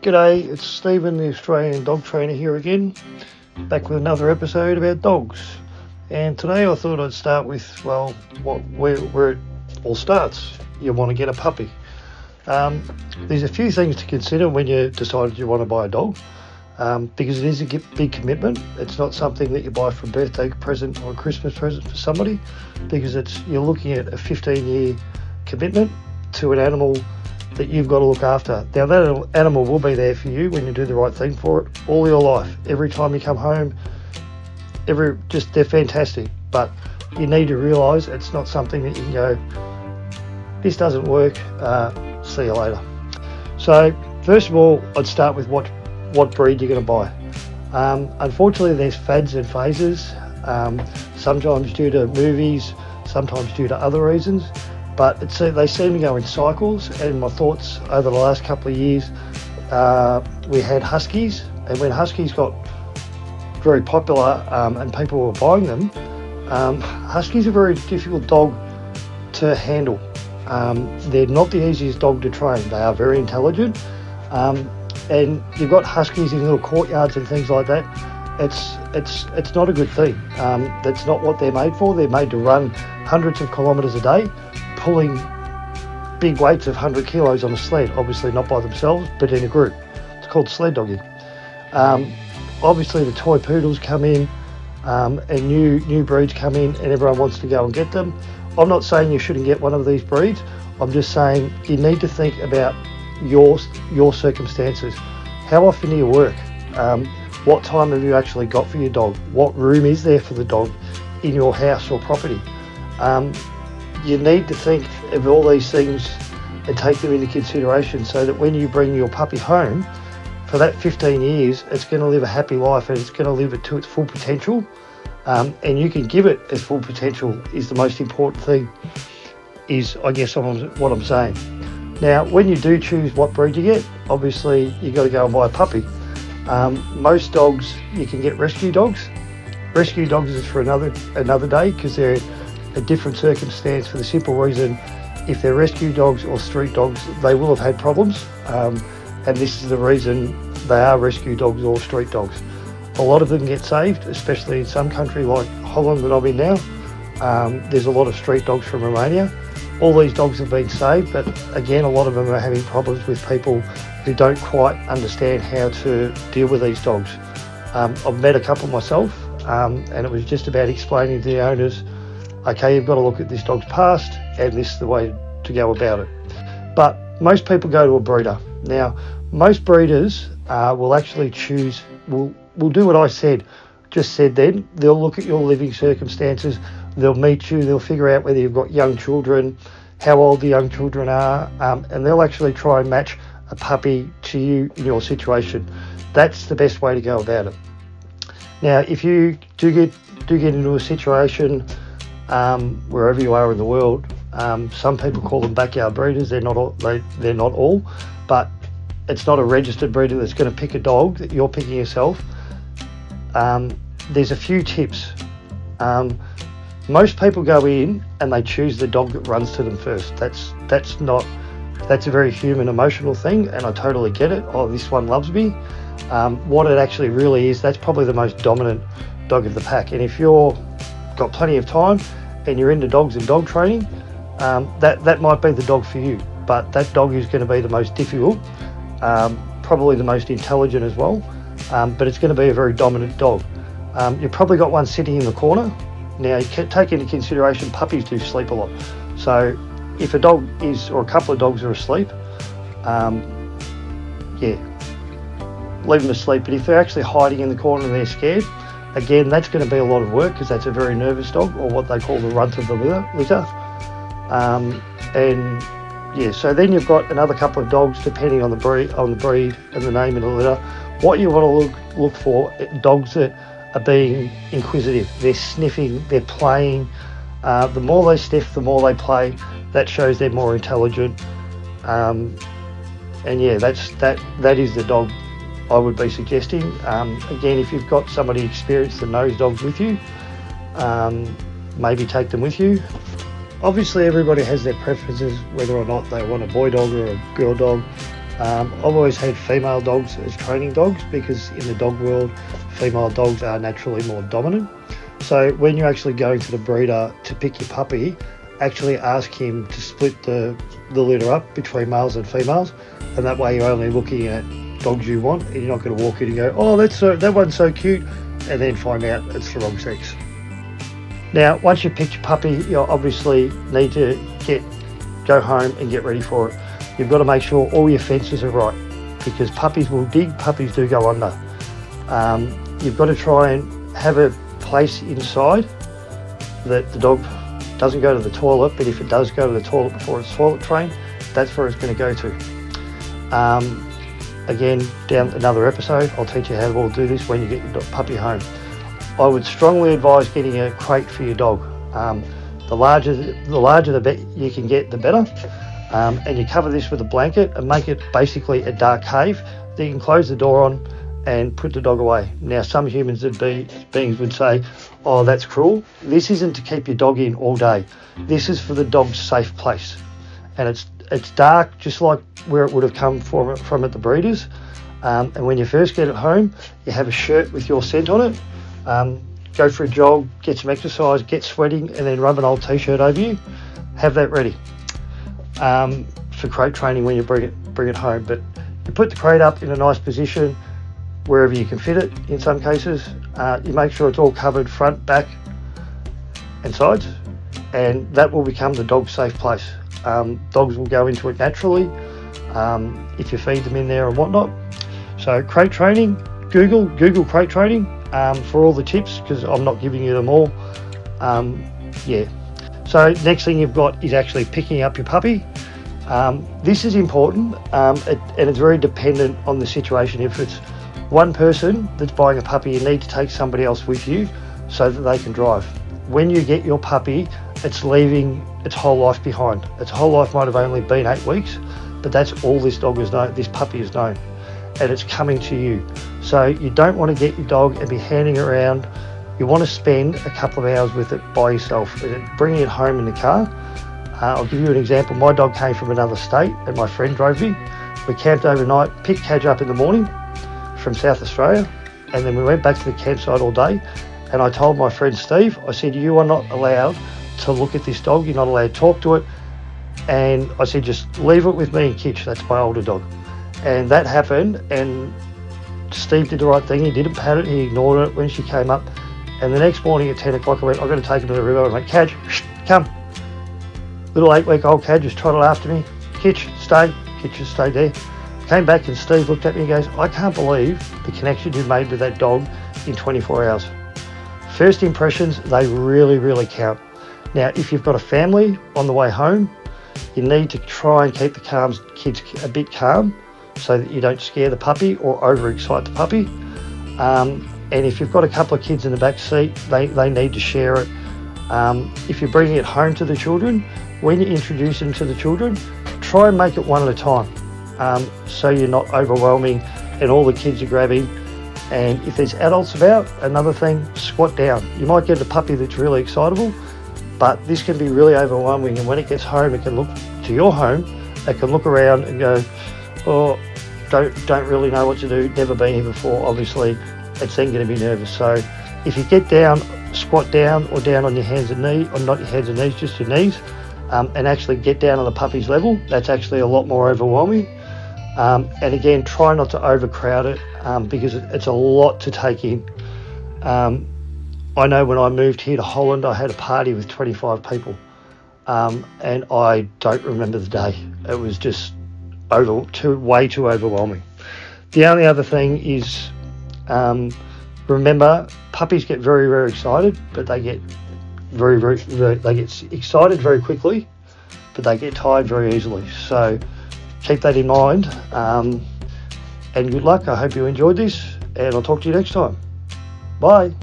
G'day, it's Stephen, the Australian dog trainer here again, back with another episode about dogs. And today I thought I'd start with, well, where it all starts. You want to get a puppy. There's a few things to consider when you decide you want to buy a dog, because it is a big commitment. It's not something that you buy for a birthday present or a Christmas present for somebody, because you're looking at a 15-year commitment to an animal that you've got to look after. Now, that animal will be there for you when you do the right thing for it all your life. Every time you come home, they're fantastic. But you need to realise it's not something that you can go, this doesn't work, see you later. So first of all, I'd start with what breed you're going to buy. Unfortunately, there's fads and phases, sometimes due to movies, sometimes due to other reasons. But they seem to go in cycles, and my thoughts over the last couple of years, we had Huskies, and when Huskies got very popular and people were buying them, Huskies are a very difficult dog to handle. They're not the easiest dog to train. They are very intelligent, and you've got Huskies in little courtyards and things like that. It's not a good thing. That's not what they're made for. They're made to run hundreds of kilometres a day, pulling big weights of 100 kilos on a sled, obviously not by themselves, but in a group. It's called sled dogging. Obviously the toy poodles come in, and new breeds come in, and everyone wants to go and get them. I'm not saying you shouldn't get one of these breeds. I'm just saying you need to think about your circumstances. How often do you work? What time have you actually got for your dog? What room is there for the dog in your house or property? You need to think of all these things and take them into consideration, so that when you bring your puppy home, for that 15 years, it's going to live a happy life, and it's going to live it to its full potential. And you can give it its full potential is the most important thing, is I guess what I'm saying. Now, when you do choose what breed you get, obviously you got to go and buy a puppy. Most dogs, you can get rescue dogs. Rescue dogs is for another day, because they're a different circumstance, for the simple reason, if they're rescue dogs or street dogs, they will have had problems, and this is the reason they are rescue dogs or street dogs. A lot of them get saved, especially in some country like Holland that I'm in now. There's a lot of street dogs from Romania. All these dogs have been saved, but again, a lot of them are having problems with people who don't quite understand how to deal with these dogs. I've met a couple myself, and it was just about explaining to the owners, okay, you've got to look at this dog's past, and this is the way to go about it. But most people go to a breeder. Now, most breeders will actually will do what I just said then. They'll look at your living circumstances, they'll meet you, they'll figure out whether you've got young children, how old the young children are, and they'll actually try and match a puppy to you in your situation. That's the best way to go about it. Now, if you do get into a situation, wherever you are in the world, some people call them backyard breeders. They're not all, but it's not a registered breeder that's going to pick a dog that you're picking yourself. There's a few tips. Most people go in and they choose the dog that runs to them first. That's a very human, emotional thing, and I totally get it. Oh, this one loves me. What it actually really is, that's probably the most dominant dog of the pack. And if you're got plenty of time and you're into dogs and dog training, that might be the dog for you. But that dog is going to be the most difficult, probably the most intelligent as well, but it's going to be a very dominant dog. You've probably got one sitting in the corner. Now, you can take into consideration puppies do sleep a lot. So if a dog or a couple of dogs are asleep, leave them asleep. But if they're actually hiding in the corner and they're scared, again, that's going to be a lot of work, because that's a very nervous dog, or what they call the runt of the litter. So then you've got another couple of dogs, depending on the breed and the name of the litter. What you want to look for, dogs that are being inquisitive. They're sniffing, they're playing. The more they sniff, the more they play. That shows they're more intelligent. That is the dog I would be suggesting. Again, if you've got somebody experienced that knows dogs with you, maybe take them with you. Obviously, everybody has their preferences, whether or not they want a boy dog or a girl dog. I've always had female dogs as training dogs because in the dog world, female dogs are naturally more dominant. So when you're actually going to the breeder to pick your puppy, actually ask him to split the litter up between males and females, and that way you're only looking at dogs you want, and you're not going to walk in and go, oh, that one's so cute, and then find out it's the wrong sex. Now, once you pick your puppy, you obviously need to go home and get ready for it. You've got to make sure all your fences are right, because puppies will dig, puppies do go under. You've got to try and have a place inside that the dog doesn't go to the toilet, but if it does go to the toilet before it's toilet trained, that's where it's going to go to. Again, down another episode, I'll teach you how to all do this when you get your puppy home. I would strongly advise getting a crate for your dog. The larger the you can get, the better. And you cover this with a blanket and make it basically a dark cave that you can close the door on and put the dog away. Now, some humans beings would say, oh, that's cruel. This isn't to keep your dog in all day. This is for the dog's safe place. And it's dark, just like where it would have come from at the breeders. And when you first get it home, you have a shirt with your scent on it. Go for a jog, get some exercise, get sweating, and then rub an old t-shirt over you. Have that ready for crate training when you bring it home. But you put the crate up in a nice position wherever you can fit it. In some cases, you make sure it's all covered front, back, and sides, and that will become the dog's safe place. Dogs will go into it naturally if you feed them in there and whatnot. So crate training, Google crate training for all the tips, because I'm not giving you them all. Yeah. So next thing you've got is actually picking up your puppy. This is important, and it's very dependent on the situation. If it's one person that's buying a puppy, you need to take somebody else with you so that they can drive. When you get your puppy, it's leaving its whole life behind. Its whole life might have only been 8 weeks, but that's all this dog has known, this puppy has known, and it's coming to you. So you don't want to get your dog and be handing it around. You want to spend a couple of hours with it by yourself, bringing it home in the car. I'll give you an example. My dog came from another state and my friend drove me. We camped overnight, picked Cadge up in the morning from South Australia, and then we went back to the campsite all day. And I told my friend Steve, I said, you are not allowed to look at this dog, you're not allowed to talk to it. And I said, just leave it with me and Kitch, that's my older dog. And that happened, and Steve did the right thing. He didn't pat it, he ignored it when she came up. And the next morning at 10 o'clock I went, I've got to take him to the river. I went, Cadge, come. Little 8-week-old Cadge just trotted after me. Kitch, stay. Kitch just stayed there. Came back and Steve looked at me and goes, I can't believe the connection you made with that dog in 24 hours. First impressions, they really, really count. Now, if you've got a family on the way home, you need to try and keep the kids a bit calm so that you don't scare the puppy or overexcite the puppy. And if you've got a couple of kids in the back seat, they need to share it. If you're bringing it home to the children, when you introduce them to the children, try and make it one at a time, so you're not overwhelming and all the kids are grabbing. And if there's adults about, another thing, squat down. You might get a puppy that's really excitable, but this can be really overwhelming. And when it gets home, it can look to your home, it can look around and go, oh, don't really know what to do, never been here before. Obviously, it's then going to be nervous. So if you get down, squat down or down on your hands and knees, or not your hands and knees, just your knees, and actually get down on the puppy's level, that's actually a lot more overwhelming. And again, try not to overcrowd it, because it's a lot to take in. I know when I moved here to Holland, I had a party with 25 people, and I don't remember the day. It was just way too overwhelming. The only other thing is, remember, puppies get very, very excited, but they get they get excited very quickly, but they get tired very easily. So keep that in mind, and good luck. I hope you enjoyed this, and I'll talk to you next time. Bye.